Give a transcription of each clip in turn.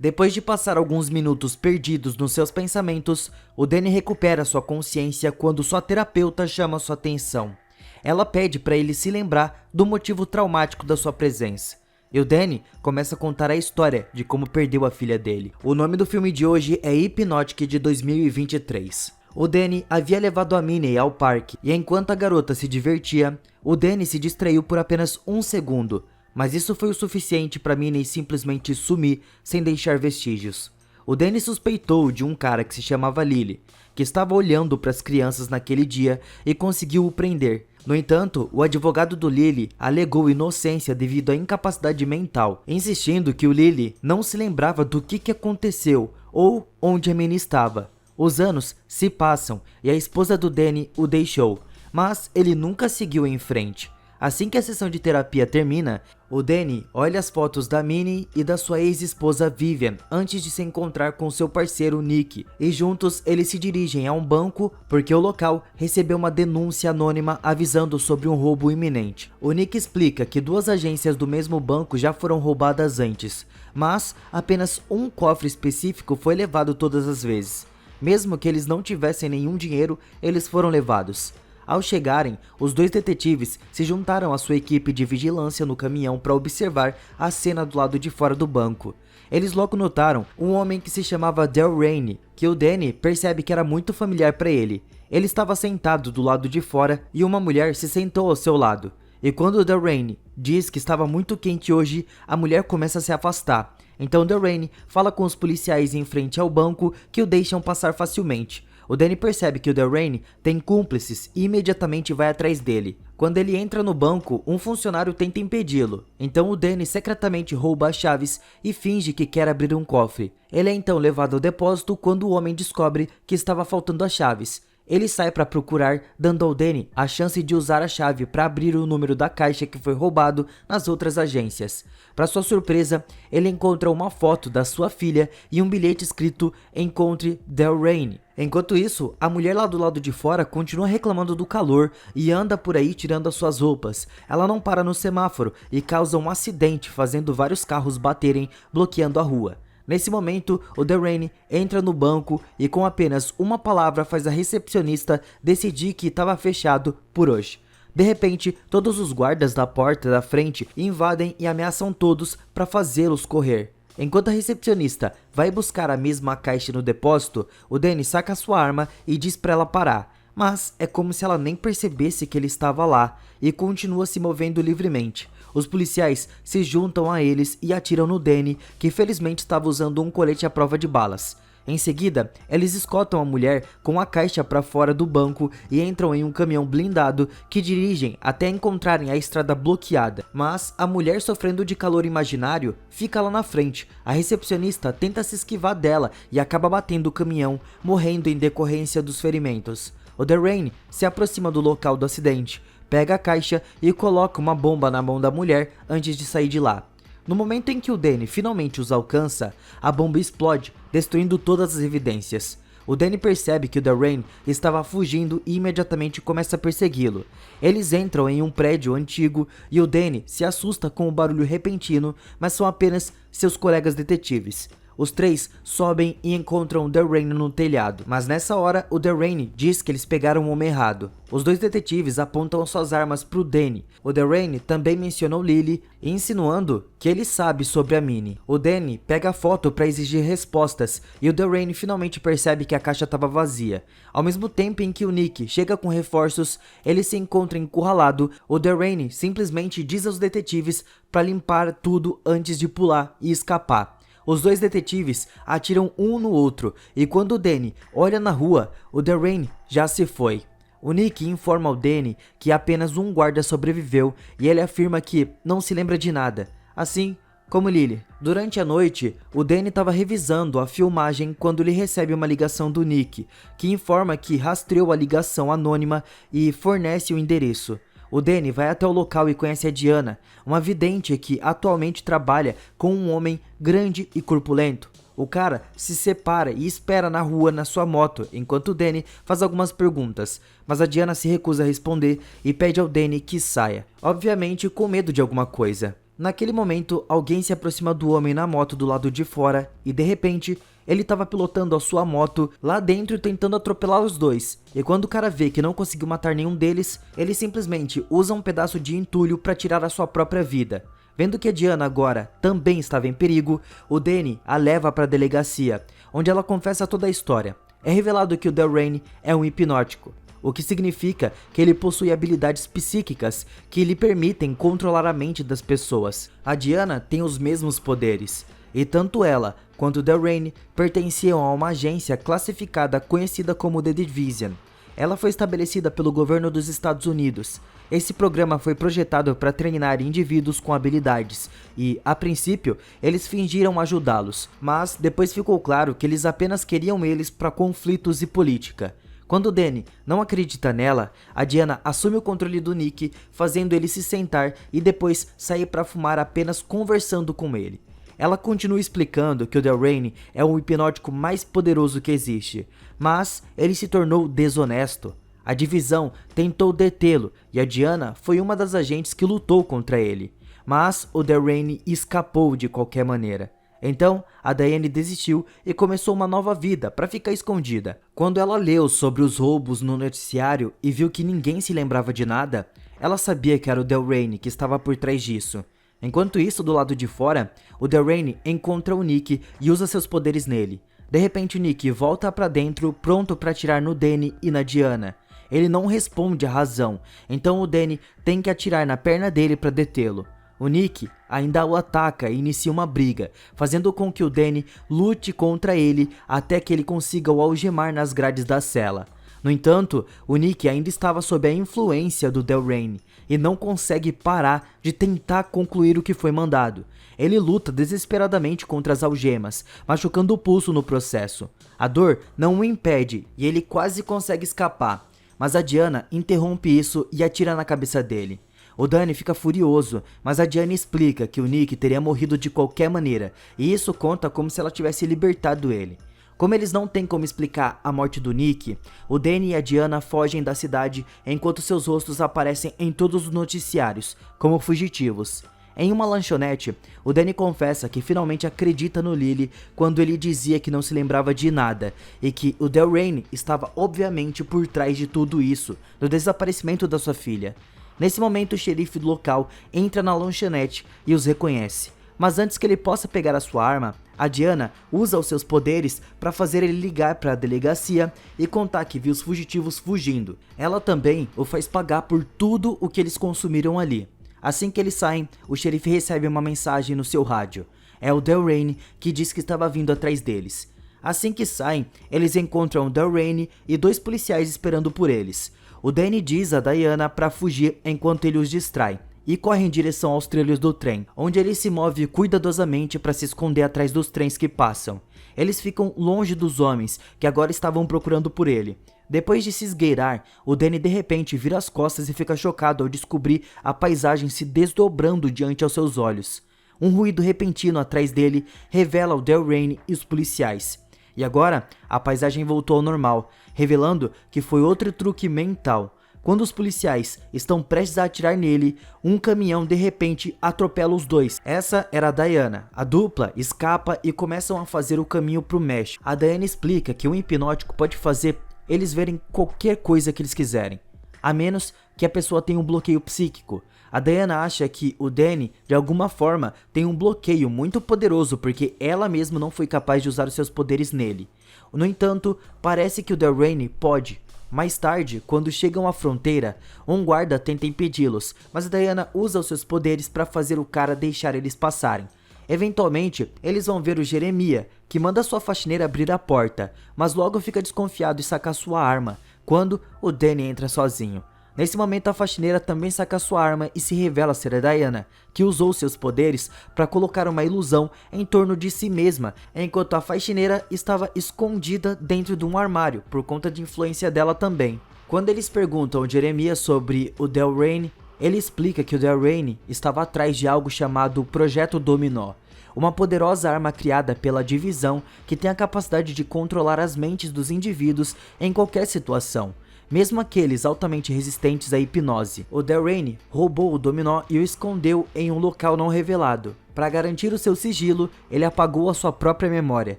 Depois de passar alguns minutos perdidos nos seus pensamentos, o Danny recupera sua consciência quando sua terapeuta chama sua atenção. Ela pede para ele se lembrar do motivo traumático da sua presença. E o Danny começa a contar a história de como perdeu a filha dele. O nome do filme de hoje é Hypnotic de 2023. O Danny havia levado a Minnie ao parque e enquanto a garota se divertia, o Danny se distraiu por apenas um segundo. Mas isso foi o suficiente para Minnie simplesmente sumir sem deixar vestígios. O Danny suspeitou de um cara que se chamava Lily, que estava olhando para as crianças naquele dia e conseguiu o prender. No entanto, o advogado do Lily alegou inocência devido à incapacidade mental, insistindo que o Lily não se lembrava do que aconteceu ou onde a Minnie estava. Os anos se passam e a esposa do Danny o deixou, mas ele nunca seguiu em frente. Assim que a sessão de terapia termina, o Danny olha as fotos da Minnie e da sua ex-esposa Vivian antes de se encontrar com seu parceiro Nick, e juntos eles se dirigem a um banco porque o local recebeu uma denúncia anônima avisando sobre um roubo iminente. O Nick explica que duas agências do mesmo banco já foram roubadas antes, mas apenas um cofre específico foi levado todas as vezes. Mesmo que eles não tivessem nenhum dinheiro, eles foram levados. Ao chegarem, os dois detetives se juntaram à sua equipe de vigilância no caminhão para observar a cena do lado de fora do banco. Eles logo notaram um homem que se chamava Del Rainey, que o Danny percebe que era muito familiar para ele. Ele estava sentado do lado de fora e uma mulher se sentou ao seu lado. E quando o Del Rainey diz que estava muito quente hoje, a mulher começa a se afastar. Então Del Rainey fala com os policiais em frente ao banco que o deixam passar facilmente. O Danny percebe que o Del Rainey tem cúmplices e imediatamente vai atrás dele. Quando ele entra no banco, um funcionário tenta impedi-lo. Então o Danny secretamente rouba as chaves e finge que quer abrir um cofre. Ele é então levado ao depósito quando o homem descobre que estava faltando as chaves. Ele sai para procurar, dando ao Danny a chance de usar a chave para abrir o número da caixa que foi roubado nas outras agências. Para sua surpresa, ele encontra uma foto da sua filha e um bilhete escrito "Encontre Del Rainey". Enquanto isso, a mulher lá do lado de fora continua reclamando do calor e anda por aí tirando as suas roupas. Ela não para no semáforo e causa um acidente, fazendo vários carros baterem, bloqueando a rua. Nesse momento, o Del Rainey entra no banco e com apenas uma palavra faz a recepcionista decidir que estava fechado por hoje. De repente, todos os guardas da porta da frente invadem e ameaçam todos para fazê-los correr. Enquanto a recepcionista vai buscar a mesma caixa no depósito, o Danny saca sua arma e diz para ela parar. Mas é como se ela nem percebesse que ele estava lá e continua se movendo livremente. Os policiais se juntam a eles e atiram no Danny, que felizmente estava usando um colete à prova de balas. Em seguida, eles escoltam a mulher com a caixa para fora do banco e entram em um caminhão blindado que dirigem até encontrarem a estrada bloqueada. Mas a mulher, sofrendo de calor imaginário, fica lá na frente. A recepcionista tenta se esquivar dela e acaba batendo o caminhão, morrendo em decorrência dos ferimentos. O Del Rainey se aproxima do local do acidente, pega a caixa e coloca uma bomba na mão da mulher antes de sair de lá. No momento em que o Danny finalmente os alcança, a bomba explode, destruindo todas as evidências. O Danny percebe que o Del Rainey estava fugindo e imediatamente começa a persegui-lo. Eles entram em um prédio antigo e o Danny se assusta com o barulho repentino, mas são apenas seus colegas detetives. Os três sobem e encontram o Del Rainey no telhado, mas nessa hora o Del Rainey diz que eles pegaram o homem errado. Os dois detetives apontam suas armas para o Danny. O Del Rainey também mencionou Lily, insinuando que ele sabe sobre a Minnie. O Danny pega a foto para exigir respostas e o Del Rainey finalmente percebe que a caixa estava vazia. Ao mesmo tempo em que o Nick chega com reforços, ele se encontra encurralado. O Del Rainey simplesmente diz aos detetives para limpar tudo antes de pular e escapar. Os dois detetives atiram um no outro e quando o Danny olha na rua, o Del Rainey já se foi. O Nick informa ao Danny que apenas um guarda sobreviveu e ele afirma que não se lembra de nada, assim como Lily. Durante a noite, o Danny estava revisando a filmagem quando ele recebe uma ligação do Nick, que informa que rastreou a ligação anônima e fornece o endereço. O Danny vai até o local e conhece a Diana, uma vidente que atualmente trabalha com um homem grande e corpulento. O cara se separa e espera na rua na sua moto, enquanto o Danny faz algumas perguntas, mas a Diana se recusa a responder e pede ao Danny que saia, obviamente com medo de alguma coisa. Naquele momento, alguém se aproxima do homem na moto do lado de fora e de repente, ele estava pilotando a sua moto lá dentro tentando atropelar os dois. E quando o cara vê que não conseguiu matar nenhum deles, ele simplesmente usa um pedaço de entulho para tirar a sua própria vida. Vendo que a Diana agora também estava em perigo, o Danny a leva para a delegacia, onde ela confessa toda a história. É revelado que o Delrain é um hipnótico, o que significa que ele possui habilidades psíquicas que lhe permitem controlar a mente das pessoas. A Diana tem os mesmos poderes, e tanto ela quanto Delrain pertenciam a uma agência classificada conhecida como The Division. Ela foi estabelecida pelo governo dos Estados Unidos. Esse programa foi projetado para treinar indivíduos com habilidades e, a princípio, eles fingiram ajudá-los, mas depois ficou claro que eles apenas queriam eles para conflitos e política. Quando Danny não acredita nela, a Diana assume o controle do Nick, fazendo ele se sentar e depois sair para fumar apenas conversando com ele. Ela continua explicando que o Delrain é o hipnótico mais poderoso que existe, mas ele se tornou desonesto. A divisão tentou detê-lo e a Diana foi uma das agentes que lutou contra ele, mas o Delrain escapou de qualquer maneira. Então, a Diane desistiu e começou uma nova vida para ficar escondida. Quando ela leu sobre os roubos no noticiário e viu que ninguém se lembrava de nada, ela sabia que era o Delrain que estava por trás disso. Enquanto isso, do lado de fora, o Delrain encontra o Nick e usa seus poderes nele. De repente, o Nick volta para dentro, pronto para atirar no Danny e na Diana. Ele não responde à razão, então o Danny tem que atirar na perna dele para detê-lo. O Nick ainda o ataca e inicia uma briga, fazendo com que o Danny lute contra ele até que ele consiga o algemar nas grades da cela. No entanto, o Nick ainda estava sob a influência do Delrain e não consegue parar de tentar concluir o que foi mandado. Ele luta desesperadamente contra as algemas, machucando o pulso no processo. A dor não o impede e ele quase consegue escapar, mas a Diana interrompe isso e atira na cabeça dele. O Danny fica furioso, mas a Diana explica que o Nick teria morrido de qualquer maneira, e isso conta como se ela tivesse libertado ele. Como eles não têm como explicar a morte do Nick, o Danny e a Diana fogem da cidade enquanto seus rostos aparecem em todos os noticiários, como fugitivos. Em uma lanchonete, o Danny confessa que finalmente acredita no Lily quando ele dizia que não se lembrava de nada, e que o Delrain estava obviamente por trás de tudo isso, do desaparecimento da sua filha. Nesse momento, o xerife do local entra na lanchonete e os reconhece. Mas antes que ele possa pegar a sua arma, a Diana usa os seus poderes para fazer ele ligar para a delegacia e contar que viu os fugitivos fugindo. Ela também o faz pagar por tudo o que eles consumiram ali. Assim que eles saem, o xerife recebe uma mensagem no seu rádio. É o Delrain que diz que estava vindo atrás deles. Assim que saem, eles encontram o Delrain e 2 policiais esperando por eles. O Danny diz a Diana para fugir enquanto ele os distrai, e corre em direção aos trilhos do trem, onde ele se move cuidadosamente para se esconder atrás dos trens que passam. Eles ficam longe dos homens, que agora estavam procurando por ele. Depois de se esgueirar, o Danny de repente vira as costas e fica chocado ao descobrir a paisagem se desdobrando diante aos seus olhos. Um ruído repentino atrás dele revela o Delrain e os policiais. E agora, a paisagem voltou ao normal, revelando que foi outro truque mental. Quando os policiais estão prestes a atirar nele, um caminhão de repente atropela os dois. Essa era a Diana. A dupla escapa e começam a fazer o caminho para o México. A Diana explica que um hipnótico pode fazer eles verem qualquer coisa que eles quiserem, a menos que a pessoa tenha um bloqueio psíquico. A Diana acha que o Danny, de alguma forma, tem um bloqueio muito poderoso porque ela mesma não foi capaz de usar os seus poderes nele. No entanto, parece que o Delrain pode. Mais tarde, quando chegam à fronteira, um guarda tenta impedi-los, mas a Diana usa os seus poderes para fazer o cara deixar eles passarem. Eventualmente, eles vão ver o Jeremiah, que manda sua faxineira abrir a porta, mas logo fica desconfiado e saca sua arma, quando o Danny entra sozinho. Nesse momento, a faxineira também saca sua arma e se revela ser a Diana, que usou seus poderes para colocar uma ilusão em torno de si mesma, enquanto a faxineira estava escondida dentro de um armário, por conta de influência dela também. Quando eles perguntam ao Jeremiah sobre o Delrain, ele explica que o Delrain estava atrás de algo chamado Projeto Dominó, uma poderosa arma criada pela divisão que tem a capacidade de controlar as mentes dos indivíduos em qualquer situação. mesmo aqueles altamente resistentes à hipnose. O Darren roubou o dominó e o escondeu em um local não revelado. Para garantir o seu sigilo, ele apagou a sua própria memória,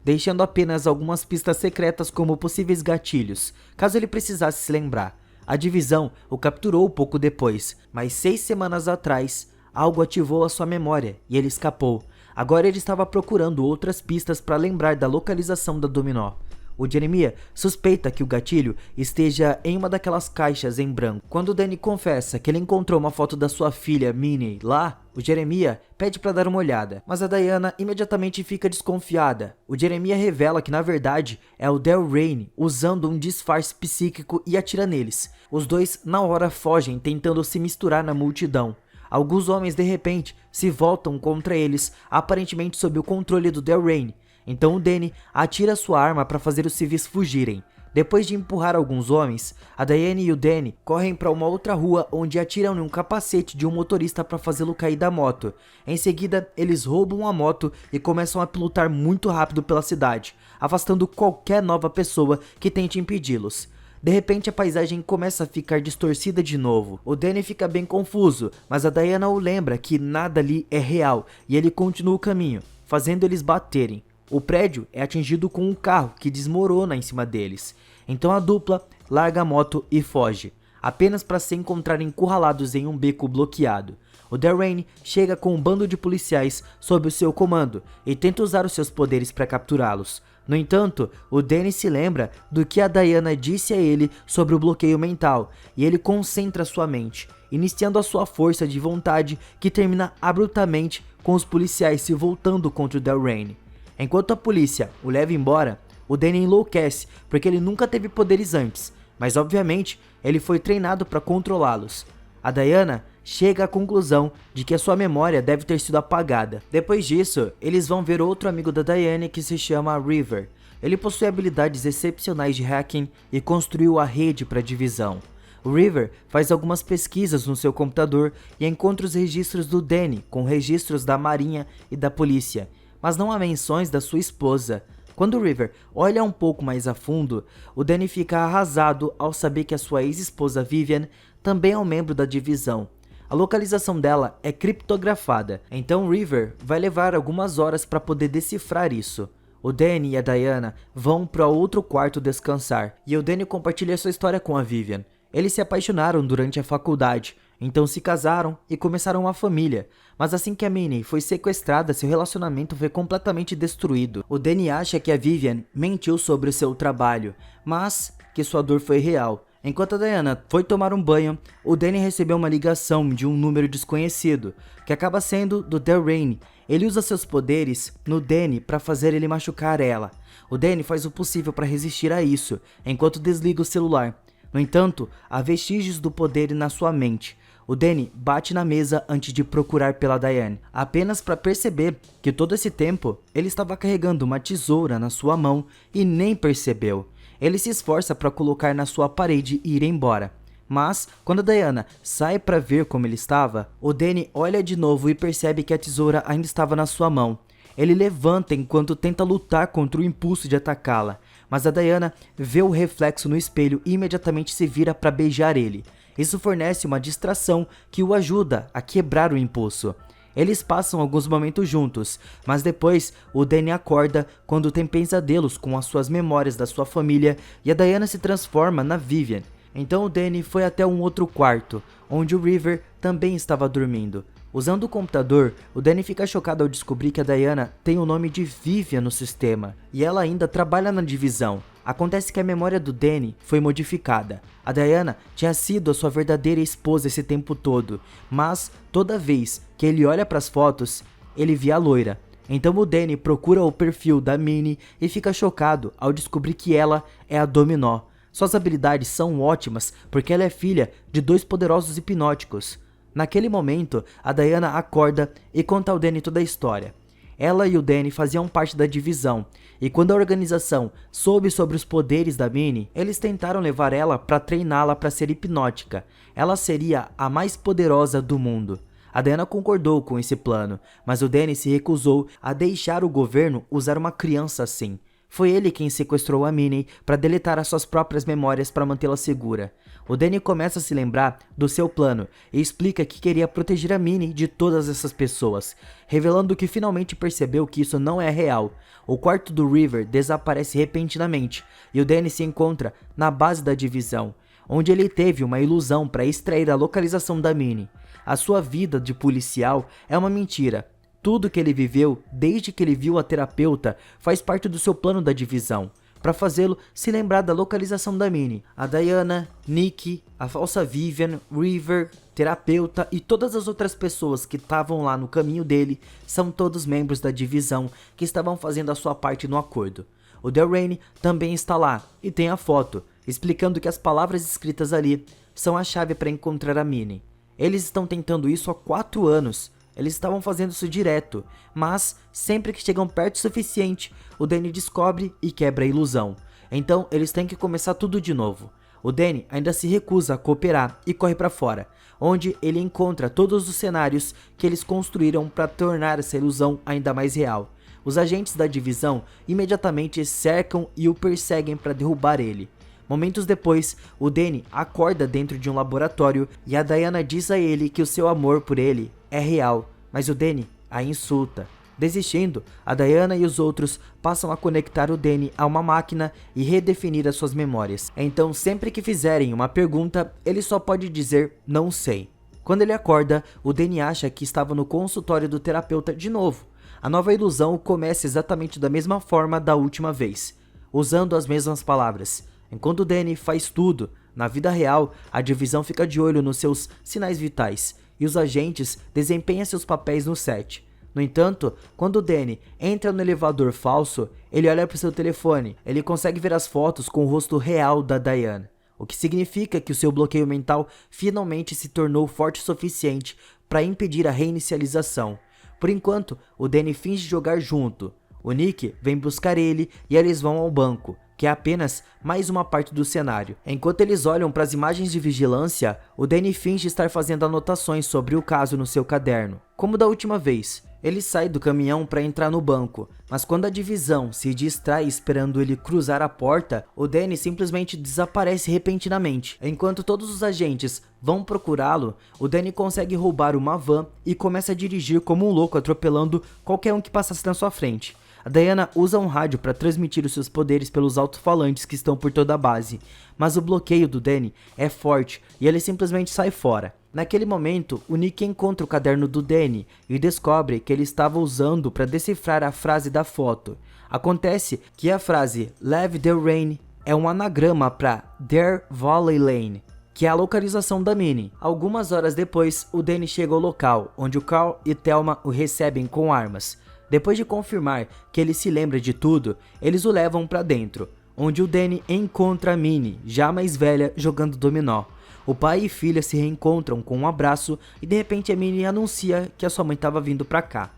deixando apenas algumas pistas secretas como possíveis gatilhos, caso ele precisasse se lembrar. A divisão o capturou pouco depois, mas 6 semanas atrás, algo ativou a sua memória e ele escapou. Agora ele estava procurando outras pistas para lembrar da localização da dominó. O Jeremiah suspeita que o gatilho esteja em uma daquelas caixas em branco. Quando Danny confessa que ele encontrou uma foto da sua filha Minnie lá, o Jeremiah pede para dar uma olhada, mas a Diana imediatamente fica desconfiada. O Jeremiah revela que na verdade é o Darren usando um disfarce psíquico e atira neles. Os dois na hora fogem tentando se misturar na multidão. Alguns homens de repente se voltam contra eles, aparentemente sob o controle do Darren. Então o Danny atira sua arma para fazer os civis fugirem. Depois de empurrar alguns homens, a Diane e o Danny correm para uma outra rua onde atiram em um capacete de um motorista para fazê-lo cair da moto. Em seguida, eles roubam a moto e começam a pilotar muito rápido pela cidade, afastando qualquer nova pessoa que tente impedi-los. De repente a paisagem começa a ficar distorcida de novo. O Danny fica bem confuso, mas a Diana o lembra que nada ali é real e ele continua o caminho, fazendo eles baterem. O prédio é atingido com um carro que desmorona em cima deles. Então a dupla larga a moto e foge, apenas para se encontrarem encurralados em um beco bloqueado. O Darren chega com um bando de policiais sob o seu comando e tenta usar os seus poderes para capturá-los. No entanto, o Danny se lembra do que a Diana disse a ele sobre o bloqueio mental e ele concentra sua mente, iniciando a sua força de vontade que termina abruptamente com os policiais se voltando contra o Darren. Enquanto a polícia o leva embora, o Danny enlouquece porque ele nunca teve poderes antes, mas obviamente ele foi treinado para controlá-los. A Diana chega à conclusão de que a sua memória deve ter sido apagada. Depois disso, eles vão ver outro amigo da Diane que se chama River. Ele possui habilidades excepcionais de hacking e construiu a rede para a divisão. O River faz algumas pesquisas no seu computador e encontra os registros do Danny com registros da marinha e da polícia, mas não há menções da sua esposa. Quando o River olha um pouco mais a fundo, o Danny fica arrasado ao saber que a sua ex-esposa Vivian também é um membro da divisão. A localização dela é criptografada, então River vai levar algumas horas para poder decifrar isso. O Danny e a Diana vão para outro quarto descansar, e o Danny compartilha sua história com a Vivian. Eles se apaixonaram durante a faculdade, então se casaram e começaram uma família. Mas assim que a Minnie foi sequestrada, seu relacionamento foi completamente destruído. O Danny acha que a Vivian mentiu sobre o seu trabalho, mas que sua dor foi real. Enquanto a Diana foi tomar um banho, o Danny recebeu uma ligação de um número desconhecido, que acaba sendo do Darren. Ele usa seus poderes no Danny para fazer ele machucar ela. O Danny faz o possível para resistir a isso, enquanto desliga o celular. No entanto, há vestígios do poder na sua mente. O Danny bate na mesa antes de procurar pela Diane, apenas para perceber que todo esse tempo ele estava carregando uma tesoura na sua mão e nem percebeu. Ele se esforça para colocar na sua parede e ir embora. Mas, quando a Diana sai para ver como ele estava, o Danny olha de novo e percebe que a tesoura ainda estava na sua mão. Ele levanta enquanto tenta lutar contra o impulso de atacá-la, mas a Diana vê o reflexo no espelho e imediatamente se vira para beijar ele. Isso fornece uma distração que o ajuda a quebrar o impulso. Eles passam alguns momentos juntos, mas depois o Danny acorda quando tem pesadelos com as suas memórias da sua família e a Diana se transforma na Vivian. Então o Danny foi até um outro quarto, onde o River também estava dormindo. Usando o computador, o Danny fica chocado ao descobrir que a Diana tem o nome de Vivian no sistema, e ela ainda trabalha na divisão. Acontece que a memória do Danny foi modificada. A Diana tinha sido a sua verdadeira esposa esse tempo todo, mas toda vez que ele olha para as fotos, ele vê a loira. Então o Danny procura o perfil da Minnie e fica chocado ao descobrir que ela é a Dominó. Suas habilidades são ótimas porque ela é filha de 2 poderosos hipnóticos. Naquele momento, a Diana acorda e conta ao Danny toda a história. Ela e o Danny faziam parte da divisão, e quando a organização soube sobre os poderes da Minnie, eles tentaram levar ela para treiná-la para ser hipnótica. Ela seria a mais poderosa do mundo. A Diana concordou com esse plano, mas o Danny se recusou a deixar o governo usar uma criança assim. Foi ele quem sequestrou a Minnie para deletar as suas próprias memórias para mantê-la segura. O Danny começa a se lembrar do seu plano e explica que queria proteger a Minnie de todas essas pessoas, revelando que finalmente percebeu que isso não é real. O quarto do River desaparece repentinamente e o Danny se encontra na base da divisão, onde ele teve uma ilusão para extrair a localização da Minnie. A sua vida de policial é uma mentira. Tudo que ele viveu desde que ele viu a terapeuta faz parte do seu plano da divisão, para fazê-lo se lembrar da localização da Minnie. A Diana, Nick, a falsa Vivian, River, terapeuta e todas as outras pessoas que estavam lá no caminho dele são todos membros da divisão que estavam fazendo a sua parte no acordo. O Delrain também está lá e tem a foto, explicando que as palavras escritas ali são a chave para encontrar a Minnie. Eles estão tentando isso há 4 anos. Eles estavam fazendo isso direto, mas sempre que chegam perto o suficiente, o Danny descobre e quebra a ilusão. Então eles têm que começar tudo de novo. O Danny ainda se recusa a cooperar e corre para fora, onde ele encontra todos os cenários que eles construíram para tornar essa ilusão ainda mais real. Os agentes da divisão imediatamente cercam e o perseguem para derrubar ele. Momentos depois, o Danny acorda dentro de um laboratório e a Diana diz a ele que o seu amor por ele é real, mas o Danny a insulta. Desistindo, a Diana e os outros passam a conectar o Danny a uma máquina e redefinir as suas memórias. Então, sempre que fizerem uma pergunta, ele só pode dizer não sei. Quando ele acorda, o Danny acha que estava no consultório do terapeuta de novo. A nova ilusão começa exatamente da mesma forma da última vez, usando as mesmas palavras. Enquanto o Danny faz tudo, na vida real, a divisão fica de olho nos seus sinais vitais e os agentes desempenham seus papéis no set. No entanto, quando o Danny entra no elevador falso, ele olha para seu telefone. Ele consegue ver as fotos com o rosto real da Diana, o que significa que o seu bloqueio mental finalmente se tornou forte o suficiente para impedir a reinicialização. Por enquanto, o Danny finge jogar junto. O Nick vem buscar ele e eles vão ao banco, que é apenas mais uma parte do cenário. Enquanto eles olham para as imagens de vigilância, o Danny finge estar fazendo anotações sobre o caso no seu caderno, como da última vez. Ele sai do caminhão para entrar no banco, mas quando a divisão se distrai esperando ele cruzar a porta, o Danny simplesmente desaparece repentinamente. Enquanto todos os agentes vão procurá-lo, o Danny consegue roubar uma van e começa a dirigir como um louco, atropelando qualquer um que passasse na sua frente. A Diana usa um rádio para transmitir os seus poderes pelos alto-falantes que estão por toda a base, mas o bloqueio do Danny é forte e ele simplesmente sai fora. Naquele momento, o Nick encontra o caderno do Danny e descobre que ele estava usando para decifrar a frase da foto. Acontece que a frase Leave the Rain é um anagrama para Deer Valley Lane, que é a localização da Minnie. Algumas horas depois, o Danny chega ao local, onde o Carl e Thelma o recebem com armas. Depois de confirmar que ele se lembra de tudo, eles o levam para dentro, onde o Danny encontra a Minnie, já mais velha, jogando dominó. O pai e filha se reencontram com um abraço e de repente a Minnie anuncia que a sua mãe estava vindo para cá.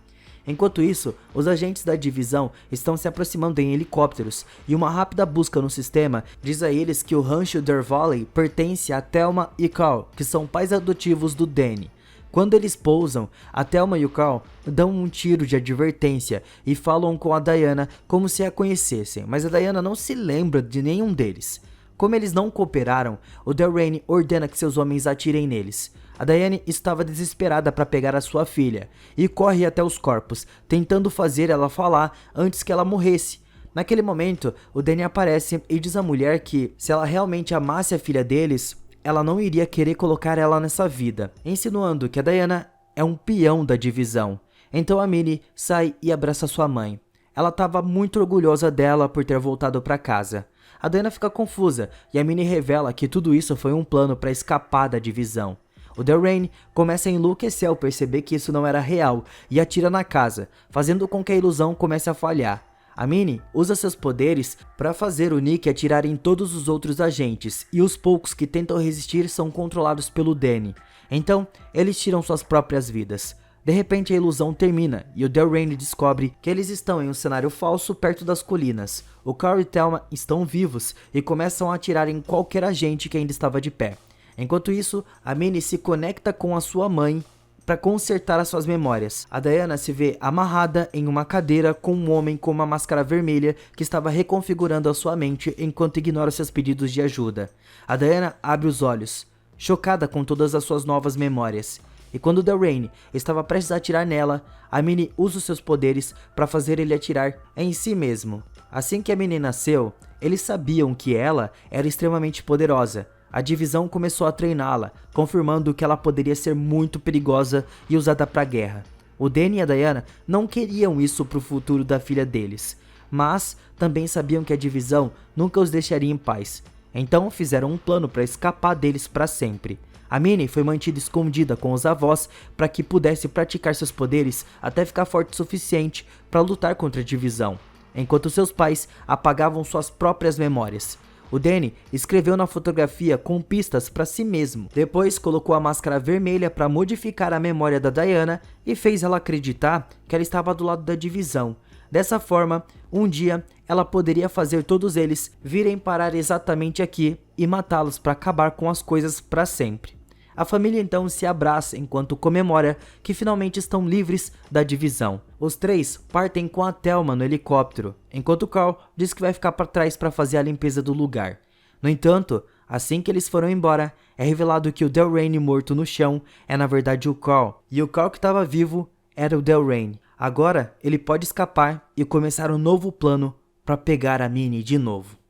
Enquanto isso, os agentes da divisão estão se aproximando em helicópteros e uma rápida busca no sistema diz a eles que o rancho Deer Valley pertence a Thelma e Carl, que são pais adotivos do Danny. Quando eles pousam, a Thelma e o Carl dão um tiro de advertência e falam com a Diana como se a conhecessem, mas a Diana não se lembra de nenhum deles. Como eles não cooperaram, o Delrain ordena que seus homens atirem neles. A Diane estava desesperada para pegar a sua filha e corre até os corpos, tentando fazer ela falar antes que ela morresse. Naquele momento, o Danny aparece e diz à mulher que, se ela realmente amasse a filha deles, ela não iria querer colocar ela nessa vida, insinuando que a Diana é um peão da divisão. Então a Minnie sai e abraça sua mãe. Ela estava muito orgulhosa dela por ter voltado para casa. A Diana fica confusa e a Minnie revela que tudo isso foi um plano para escapar da divisão. O Delrain começa a enlouquecer ao perceber que isso não era real e atira na casa, fazendo com que a ilusão comece a falhar. A Minnie usa seus poderes para fazer o Nick atirar em todos os outros agentes, e os poucos que tentam resistir são controlados pelo Danny. Então, eles tiram suas próprias vidas. De repente a ilusão termina e o Delrain descobre que eles estão em um cenário falso perto das colinas. O Carl e Thelma estão vivos e começam a atirar em qualquer agente que ainda estava de pé. Enquanto isso, a Minnie se conecta com a sua mãe para consertar as suas memórias. A Diana se vê amarrada em uma cadeira com um homem com uma máscara vermelha que estava reconfigurando a sua mente enquanto ignora seus pedidos de ajuda. A Diana abre os olhos, chocada com todas as suas novas memórias. E quando Delrayne estava prestes a atirar nela, a Minnie usa os seus poderes para fazer ele atirar em si mesmo. Assim que a Minnie nasceu, eles sabiam que ela era extremamente poderosa. A divisão começou a treiná-la, confirmando que ela poderia ser muito perigosa e usada para a guerra. O Danny e a Diana não queriam isso para o futuro da filha deles, mas também sabiam que a divisão nunca os deixaria em paz. Então fizeram um plano para escapar deles para sempre. A Minnie foi mantida escondida com os avós para que pudesse praticar seus poderes até ficar forte o suficiente para lutar contra a divisão, enquanto seus pais apagavam suas próprias memórias. O Danny escreveu na fotografia com pistas para si mesmo. Depois colocou a máscara vermelha para modificar a memória da Diana e fez ela acreditar que ela estava do lado da divisão. Dessa forma, um dia ela poderia fazer todos eles virem parar exatamente aqui e matá-los para acabar com as coisas para sempre. A família então se abraça enquanto comemora que finalmente estão livres da divisão. Os três partem com a Thelma no helicóptero, enquanto Carl diz que vai ficar para trás para fazer a limpeza do lugar. No entanto, assim que eles foram embora, é revelado que o Delrayne morto no chão é na verdade o Carl, e o Carl que estava vivo era o Delrayne. Agora ele pode escapar e começar um novo plano para pegar a Minnie de novo.